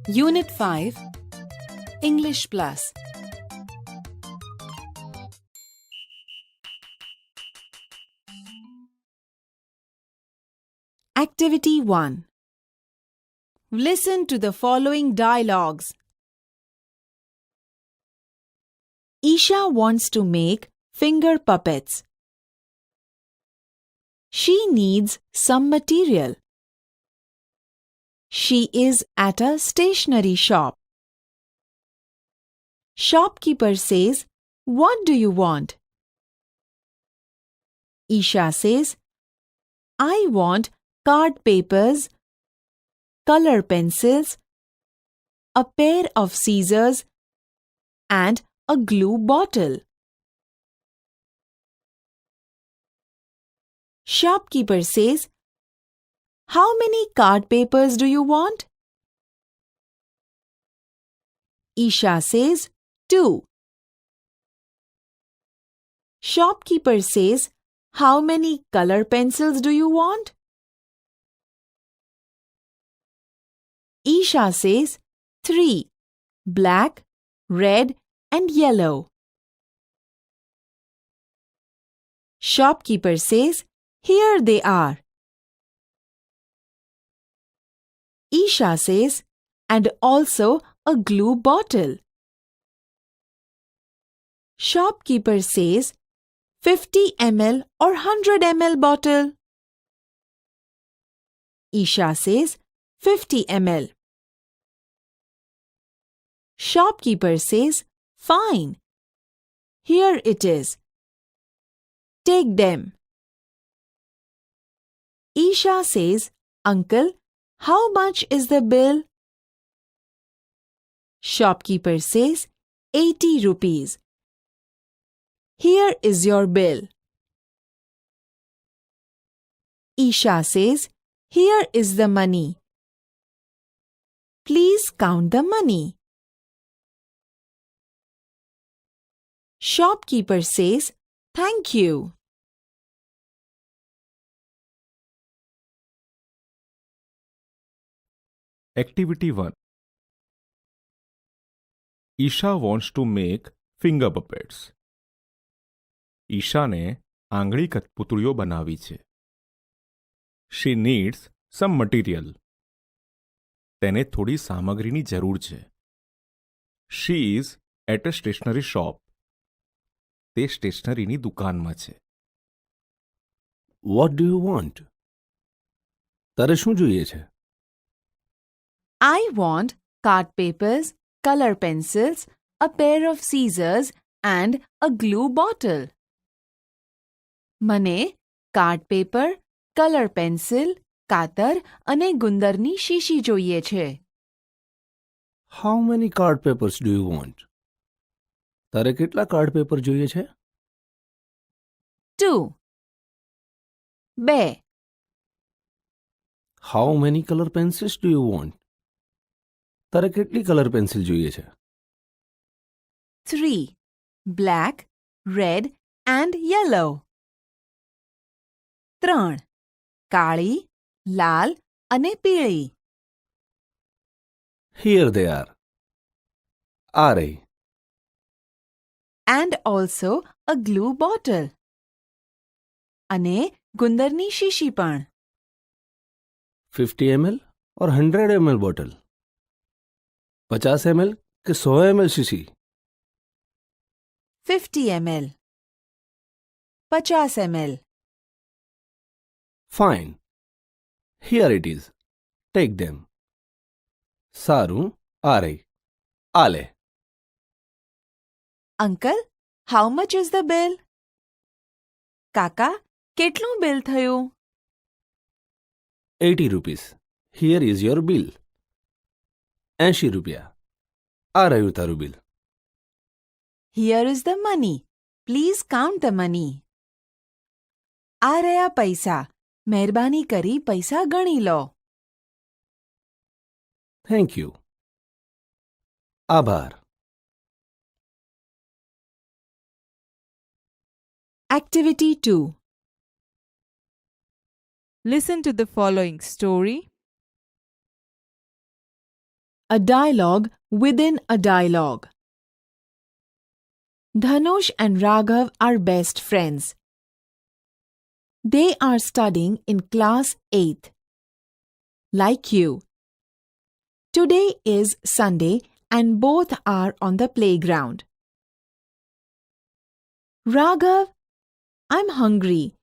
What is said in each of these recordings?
Unit 5 English Plus. Activity 1. Listen to the following dialogues. Isha wants to make finger puppets. She needs some material. She is at a stationery shop. Shopkeeper says, "What do you want?" Isha says, "I want card papers, color pencils, a pair of scissors, and a glue bottle." Shopkeeper says, "How many card papers do you want?" Isha says, 2. Shopkeeper says, "How many color pencils do you want?" Isha says, 3. Black, red, and yellow. Shopkeeper says, "Here they are." Isha says, "And also a glue bottle." Shopkeeper says, 50 ml or 100 ml bottle. Isha says, 50 ml. Shopkeeper says, "Fine. Here it is. Take them." Isha says, "Uncle, how much is the bill?" Shopkeeper says, 80 rupees. "Here is your bill." Isha says, "Here is the money. Please count the money." Shopkeeper says, "Thank you." Activity 1. Isha wants to make finger puppets. ઈશાને આંગળી કઠપૂતળીઓ બનાવી છે. She needs some material. તેને થોડી સામગ્રીની જરૂર છે. She is at a stationery shop. તે સ્ટેશનરીની દુકાનમાં છે. What do you want? તારે શું જોઈએ છે? I want card papers, color pencils, a pair of scissors, and a glue bottle. મને કાર્ડ પેપર, કલર પેન્સિલ, કાતર અને ગુંદરની શીશી જોઈએ છે. How many card papers do you want? તારે કેટલા કાર્ડ પેપર જોઈએ છે? 2. 2. How many color pencils do you want? તારે કેટલી કલર પેન્સિલ જોઈએ છે? 3. Black, red, and yellow. 3. કાળી, લાલ અને પીળી. Here they are. આ રહી. And also a glue bottle. અને ગુંદરની શીશી પણ. 50 ml और 100 ml બોટલ? 50 ml કે 100 ml શીશી? 50 ml. 50 ml. Fine. Here it is. Take them. સારું, આ રહી. આ લે. Uncle, how much is the bill? કાકા, કેટલું બિલ થયું? 80 rupees. Here is your bill. 80 રૂપિયા. આ રહ્યું તારું bill. Here is the money. Please count the money. આ રહ્યા પૈસા. મહેરબાની કરી પૈસા ગણી લો. Thank you. આભાર. Activity 2. Listen to the following story A dialogue within a dialogue. Dhanush and Raghav are best friends. They are studying in class 8th. Like you. Today is Sunday and both are on the playground. Raghav, I'm hungry.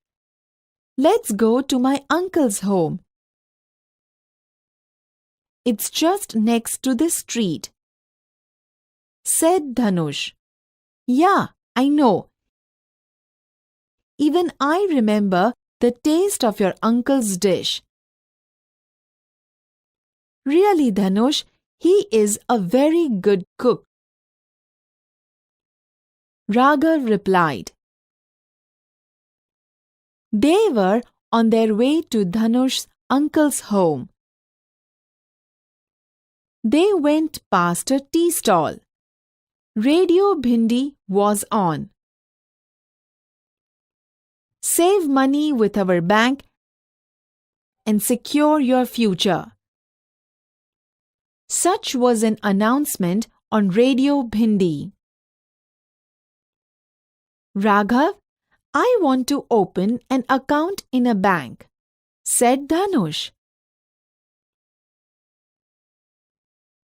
Let's go to my uncle's home. It's just next to the street, said Dhanush. Yeah, I know. Even I remember the taste of your uncle's dish. Really, Dhanush, he is a very good cook. Raghav replied. They were on their way to Dhanush's uncle's home. They went past a tea stall. Radio Bhindi was on. Save money with our bank and secure your future. Such was an announcement on Radio Bhindi. Raghav, I want to open an account in a bank, said Dhanush.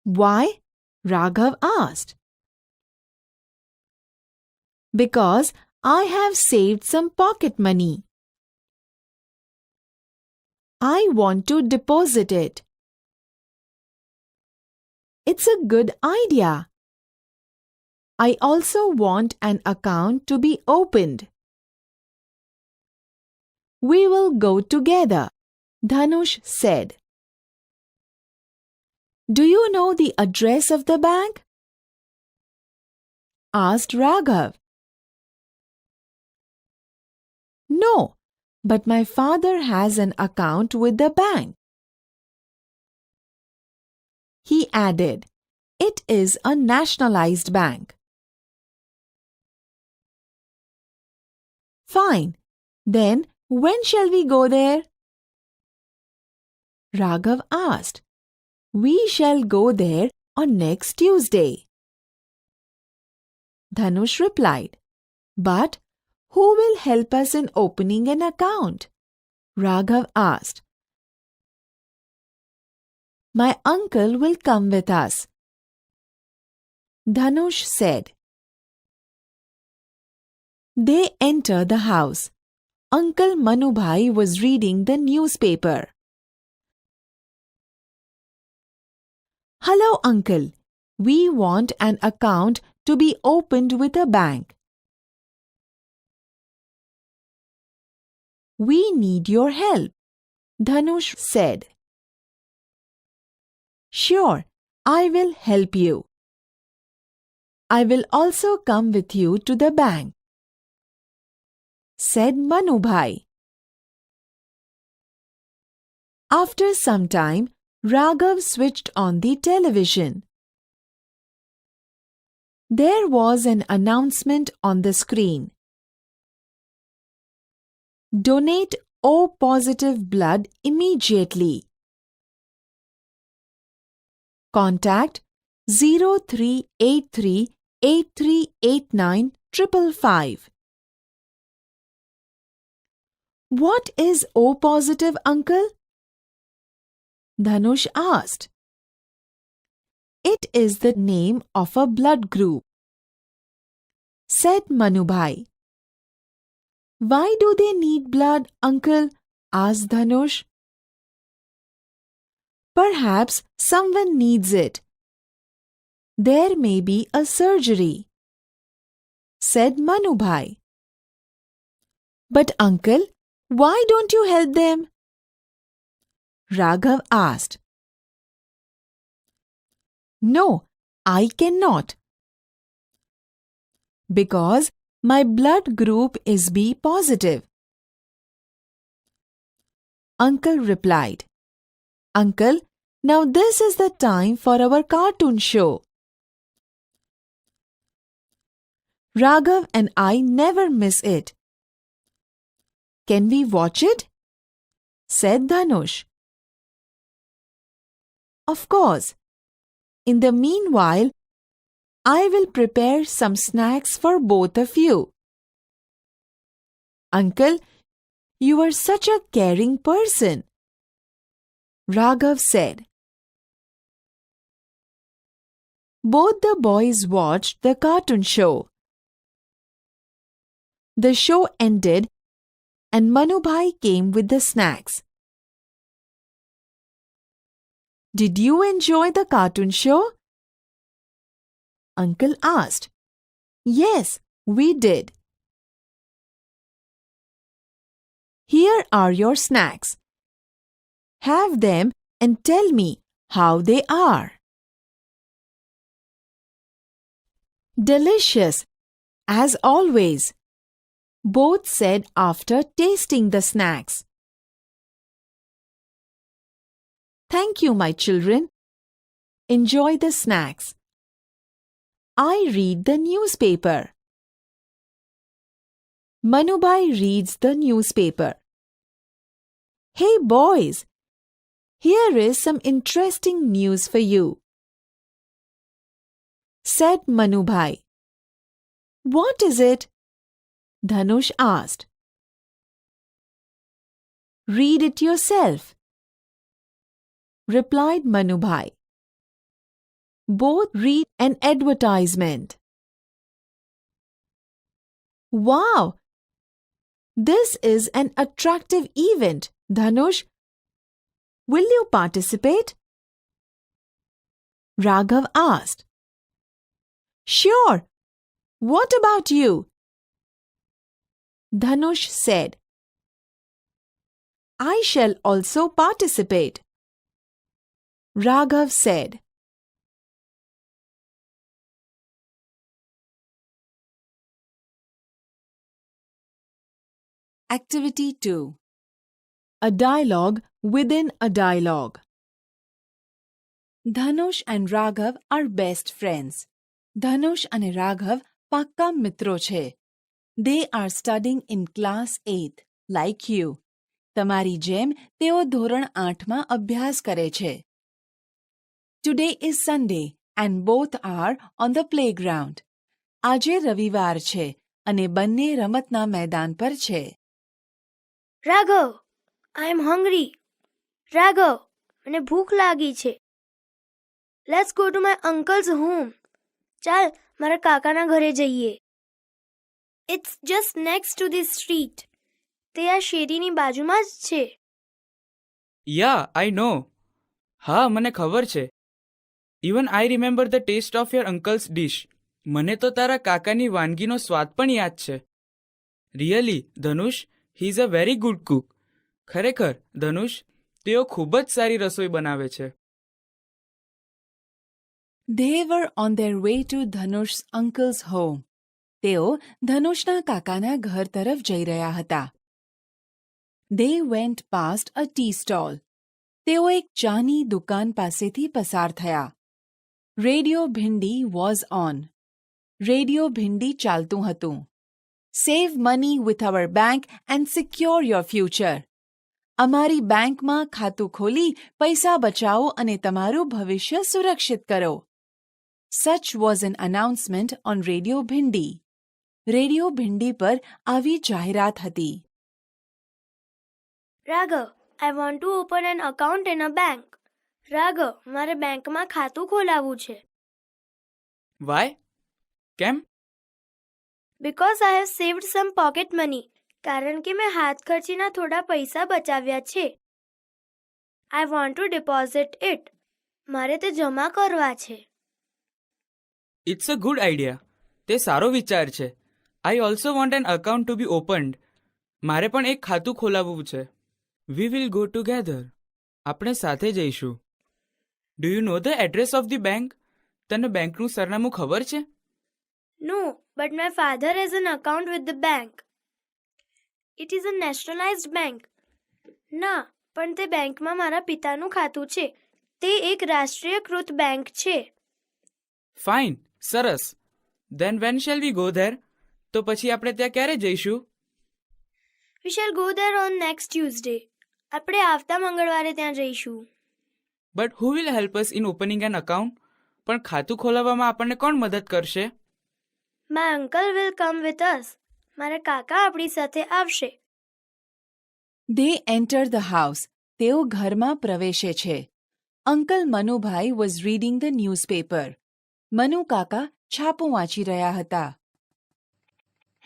Why? Raghav asked. Because I have saved some pocket money. I want to deposit it. It's a good idea. I also want an account to be opened. We will go together, Dhanush said. Do you know the address of the bank? Asked Raghav. No, but my father has an account with the bank. He added, it is a nationalized bank. Fine, then when shall we go there? Raghav asked. We shall go there on next Tuesday. Dhanush replied. But who will help us in opening an account? Raghav asked. My uncle will come with us. Dhanush said. They enter the house. Uncle Manubhai was reading the newspaper. Hello, uncle. We want an account to be opened with a bank. We need your help, Dhanush said. Sure, I will help you. I will also come with you to the bank, said Manubhai. After some time, Raghav switched on the television. There was an announcement on the screen. Donate O positive blood immediately. Contact 0383 8389 555. What is O positive, uncle? Dhanush asked. It is the name of a blood group, said Manubhai. Why do they need blood, uncle? Asked Dhanush. Perhaps someone needs it. There may be a surgery, said Manubhai. But uncle, why don't you help them? Raghav asked. No, I cannot. Because my blood group is B positive. Uncle replied. Uncle, now this is the time for our cartoon show. Raghav and I never miss it. Can we watch it? Said Dhanush. Of course. In the meanwhile, I will prepare some snacks for both of you. Uncle, you are such a caring person, Raghav said. Both the boys watched the cartoon show. The show ended and Manubhai came with the snacks. Did you enjoy the cartoon show? Uncle asked. Yes, we did. Here are your snacks. Have them and tell me how they are. Delicious, as always, both said after tasting the snacks. Thank you, my children. Enjoy the snacks. I read the newspaper. Manubhai reads the newspaper. Hey boys, here is some interesting news for you, said Manubhai. What is it? Dhanush asked. Read it yourself, replied Manubhai. Both read an advertisement. Wow! This is an attractive event, Dhanush. Will you participate? Raghav asked. Sure. What about you? Dhanush said. I shall also participate. Raghav said. Activity 2. A dialogue within a dialogue. Dhanush and Raghav are best friends. Dhanush and Raghav pakka મિત્રો છે. They are studying in class 8, like you. તમારી જેમ તેઓ ધોરણ 8માં અભ્યાસ કરે છે. Today is Sunday and both are on the playground. આજે રવિવાર છે અને બંને રમતના મેદાન પર છે. Raghav, I am hungry. Raghav, મને ભૂખ લાગી છે. Let's go to my uncle's home. ચાલ, મારા કાકાના ઘરે જઈએ. It's just next to the street. તે આ શેરીની બાજુમાં જ છે. Yeah, I know. હા, મને ખબર છે. Even I remember the taste of your uncle's dish. મને તો તારા કાકાની વાનગીનો સ્વાદ પણ યાદ છે. Really, Dhanush, he is a very good cook. ખરેખર, ધનુષ, તેઓ ખૂબ જ સારી રસોઈ બનાવે છે. They were on their way to Dhanush's uncle's home. તેઓ ધનુષના કાકાના ઘર તરફ જઈ રહ્યા હતા. They went past a tea stall. તેઓ એક ચાની દુકાન પાસેથી પસાર થયા. Radio Bhindi was on. Radio Bhindi ચાલતું હતું. Save money with our bank and secure your future. અમારી બેંકમાં ખાતું ખોલી પૈસા બચાવો અને તમારું ભવિષ્ય સુરક્ષિત કરો. Such was an announcement on Radio Bhindi. Radio Bhindi પર આવી જાહેરાત હતી. Raghav, I want to open an account in a bank. Raghav, મારે બેંકમાં ખાતું ખોલાવવું છે. Why? કેમ? Because I have saved some pocket money. કારણ કે મેં હાથ ખર્ચીના થોડા પૈસા બચાવ્યા છે. I want to deposit it. મારે તે જમા કરવા છે. It's a good idea. તે સારો વિચાર છે. I also want an account to be opened. મારે પણ એક ખાતું ખોલાવવું છે. We will go together. આપણે સાથે જઈશું. Do you know the address of the bank? તને બેંકનું સરનામું ખબર છે? No, but my father has an account with the bank. It is a nationalized bank. ના, પણ તે બેંકમાં મારા પિતાનું ખાતું છે. તે એક રાષ્ટ્રીયકૃત બેંક છે. Fine. સરસ. Then when shall we go there? તો પછી આપણે ત્યાં ક્યારે જઈશું? We shall go there on next Tuesday. આપણે આવતા મંગળવારે ત્યાં જઈશું. But who will help us in opening an account? પણ ખાતું ખોલાવવામાં આપણને કોણ મદદ કરશે? My uncle will come with us. મારા કાકા આપણી સાથે આવશે. They enter the house. તેઓ ઘરમાં પ્રવેશે છે. Uncle Manubhai was reading the newspaper. Manu કાકા છાપું વાંચી રહ્યા હતા.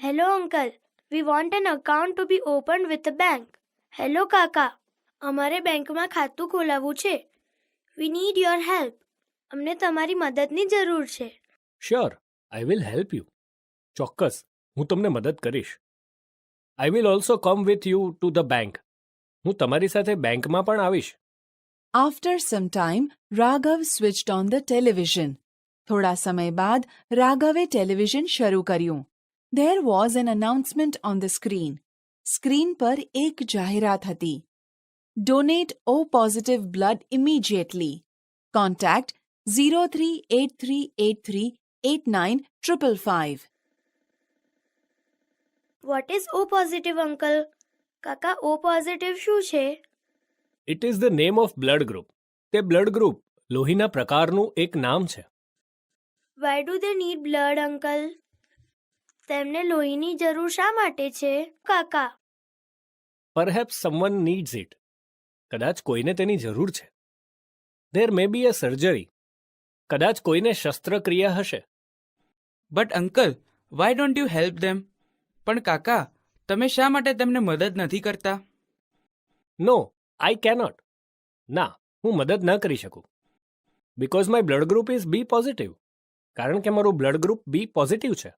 Hello uncle, we want an account to be open with a bank. Hello કાકા, અમારે બેંકમાં ખાતું ખોલાવવું છે. We need your help. અમને તમારી મદદની જરૂર છે. Sure, I will help you. ચોક્કસ, હું તમને મદદ કરીશ. I will also come with you to the bank. હું તમારી સાથે બેંકમાં પણ આવીશ. After some time, Raghav switched on the television. થોડા સમય બાદ રાઘવે ટેલિવિઝન શરૂ કર્યું. There was an announcement on the screen. Screen પર એક જાહેરાત હતી. Donate O positive blood immediately. Contact 0383838955. What is O positive uncle? કાકા, ઓ પોઝિટિવ શું છે? It is the name of blood group. તે બ્લડ ગ્રુપ લોહીના પ્રકારનું એક નામ છે. Why do they need blood uncle? તેમને લોહીની જરૂર શા માટે છે કાકા? Perhaps someone needs it. કદાચ કોઈને તેની જરૂર છે. There may be a surgery. કદાચ કોઈને શસ્ત્રક્રિયા હશે. But uncle, why don't you help them? પણ કાકા, તમે શા માટે તેમને મદદ નથી કરતા? No, I cannot. ના, હું મદદ ન કરી શકું. Because my blood group is B positive. કારણ કે મારું બ્લડ ગ્રુપ બી પોઝિટિવ છે.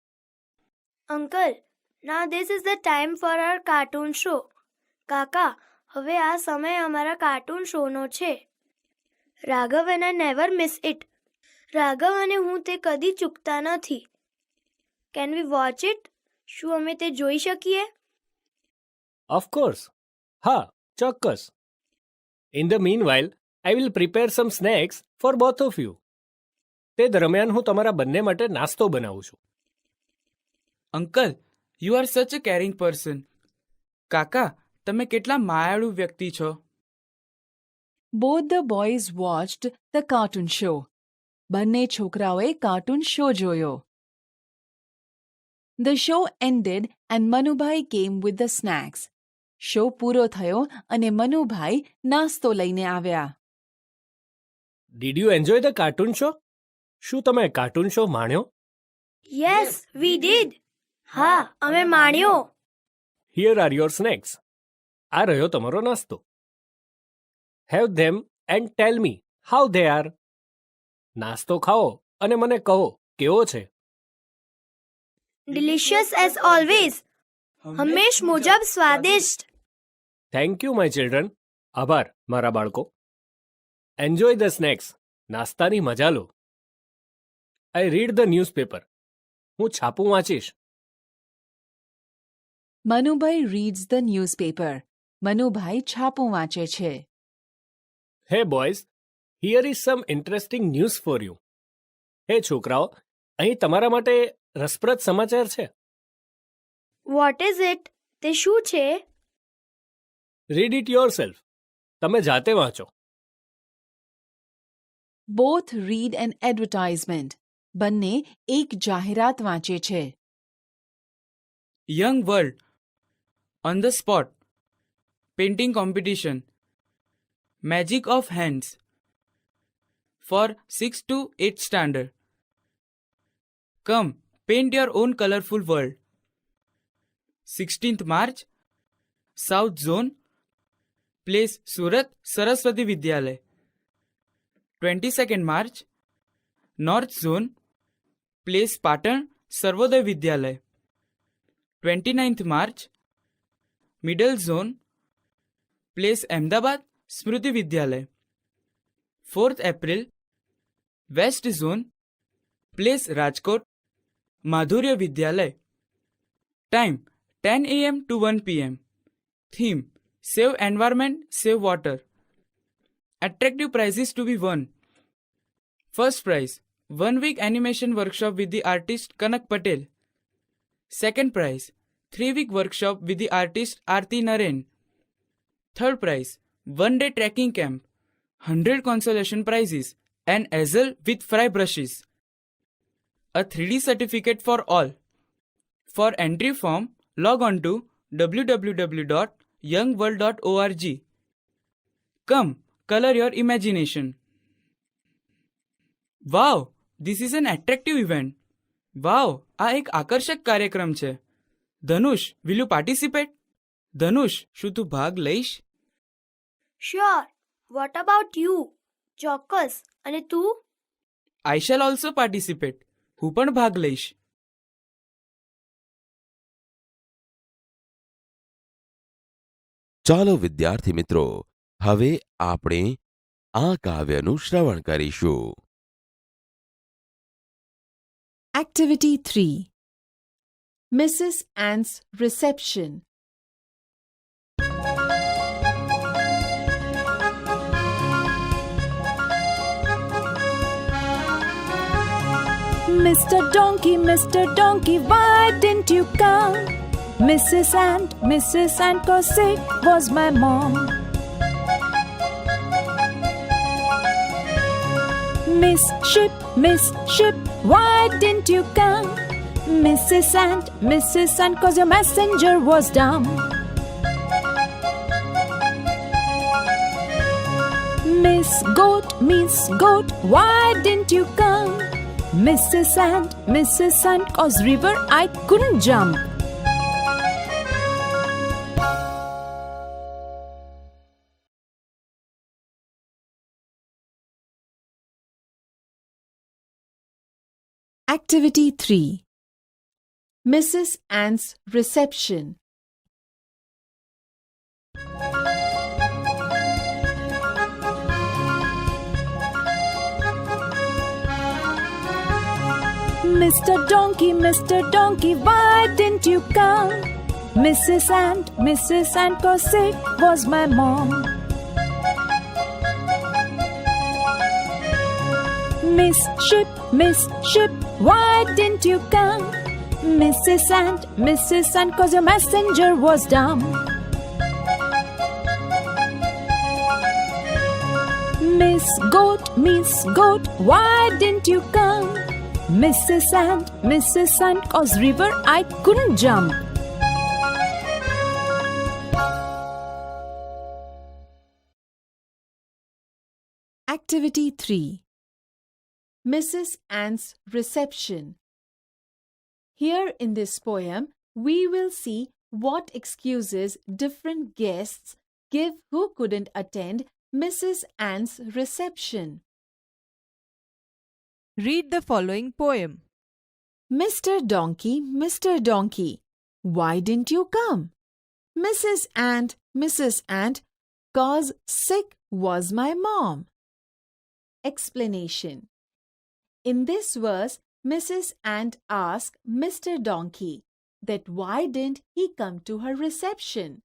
અંકલ, ના this is the time for our cartoon show. કાકા, હવે આ સમય અમારા કાર્ટૂન શોનો છે. Raghav and I never miss it. Raghav અને હું તે કદી ચૂકતા નથી. Can we watch it? શું અમે તે જોઈ શકીએ? ઓફકોર્સ. હા, ચોક્કસ. In the meanwhile I will prepare some snacks for both of you. તે દરમિયાન હું તમારા બંને માટે નાસ્તો બનાવું છું. અંકલ, યુ આર સચ અ કેરિંગ પર્સન. કાકા, તમે કેટલા માયાળુ વ્યક્તિ છો. Both the boys watched the cartoon show. બંને છોકરાઓએ કાર્ટૂન શો જોયો. The show ended and Manubai came with the snacks. શો પૂરો થયો અને મનુભાઈ નાસ્તો લઈને આવ્યા. Did you enjoy the cartoon show? શું તમે કાર્ટૂન શો માણ્યો? Yes, we did. હા, અમે માણ્યો. Here are your snacks. આ રહ્યો તમારો નાસ્તો. Have them and tell me how they are. નાસ્તો ખાઓ અને મને કહો કેવો છે. Delicious as always. હંમેશ મુજબ સ્વાદિષ્ટ. Thank you my children. આભાર મારા બાળકો. Enjoy the snacks. નાસ્તાની મજા લો. I read the newspaper. હું છાપું વાંચીશ. Manubhai reads the newspaper. Manubhai છાપું વાંચે છે. હે boys, here is sum interesting news for you. હે છોકરાઓ, અહીં તમારા માટે રસપ્રદ સમાચાર છે. What is it? તે શું છે? Read it your self. તમે જાતે વાંચો. Both read an advertisement. બંને એક જાહેરાત વાંચે છે. Young world, on the spot, painting competition, magic of hands for 6 to 8 standard. Come, paint your own colourful world. 16th March, south zone, place Surat Saraswati Vidyalaya. 22nd March, north zone, place Patan Sarvodaya Vidyalaya. 29th March, middle zone, place Ahmedabad Smriti Vidyalaya. 4th April, west zone, place Rajkot Madhurya Vidyalaya. Time 10 AM to 1 PM. Theme save environment, save water. Attractive prizes to be won. First prize, 1 week animation workshop with the artist Kanak Patel. Second prize, 3 week workshop with the artist Aarti Naren. Third prize, 1 day trekking camp. 100 consolation prizes. an easel with fry brushes, a 3D certificate for all. For entry form, log on to www.youngworld.org. Come, color your imagination. Wow, this is an attractive event. Wow, આ એક આકર્ષક કાર્યક્રમ છે. ધનુષ, will you participate? ધનુષ, શું તું ભાગ લઈશ? Sure. What about you? ચોક્કસ. અને તું? I shall also participate. હું પણ ભાગ લઈશ. ચાલો વિદ્યાર્થી મિત્રો, હવે આપણે આ કાવ્યનું શ્રવણ કરીશું. Activity 3. Mrs. Ant's reception. Mr. Donkey, why didn't you come? Mrs. Ant, cause sick was my mom. Miss Ship, why didn't you come? Mrs. Ant, cause your messenger was dumb. Miss Goat, why didn't you come? Mrs. Ant, cause river I couldn't jump. Activity 3. Mrs. Ant's reception. Mr. Donkey, why didn't you come? Mrs. Ant, cause sick was my mom. Miss Ship, why didn't you come? Mrs. Ant, cause your messenger was dumb. Miss Goat, why didn't you come? Mrs. Ant, cause river I couldn't jump. Activity 3. Mrs. Ant's reception. Here in this poem, we will see what excuses different guests give who couldn't attend Mrs. Ant's reception. Read the following poem. Mr. Donkey, why didn't you come? Mrs. Ant, cause sick was my mom. Explanation. In this verse, Mrs. Ant asked Mr. Donkey that why didn't he come to her reception.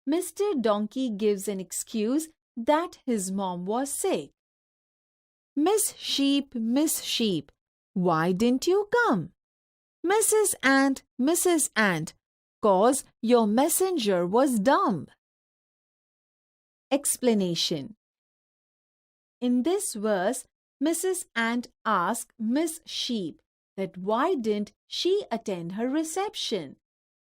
Mr. Donkey gives an excuse that his mom was sick. Miss Sheep, why didn't you come? Mrs. Ant, cause your messenger was dumb. Explanation. In this verse, Mrs. Ant asked Miss Sheep that why didn't she attend her reception.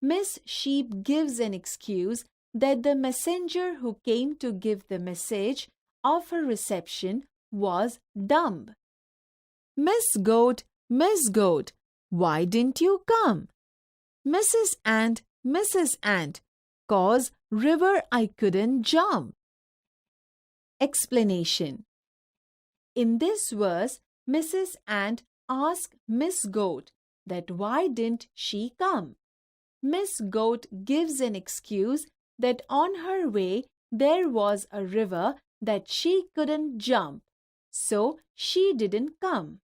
Miss Sheep gives an excuse that the messenger who came to give the message of her reception was dumb. Miss Goat, why didn't you come? Mrs. Ant, cause river I couldn't jump. Explanation. In this verse, Mrs. Ant asked Miss Goat that why didn't she come. Miss Goat gives an excuse that on her way there was a river that she couldn't jump, so she didn't come.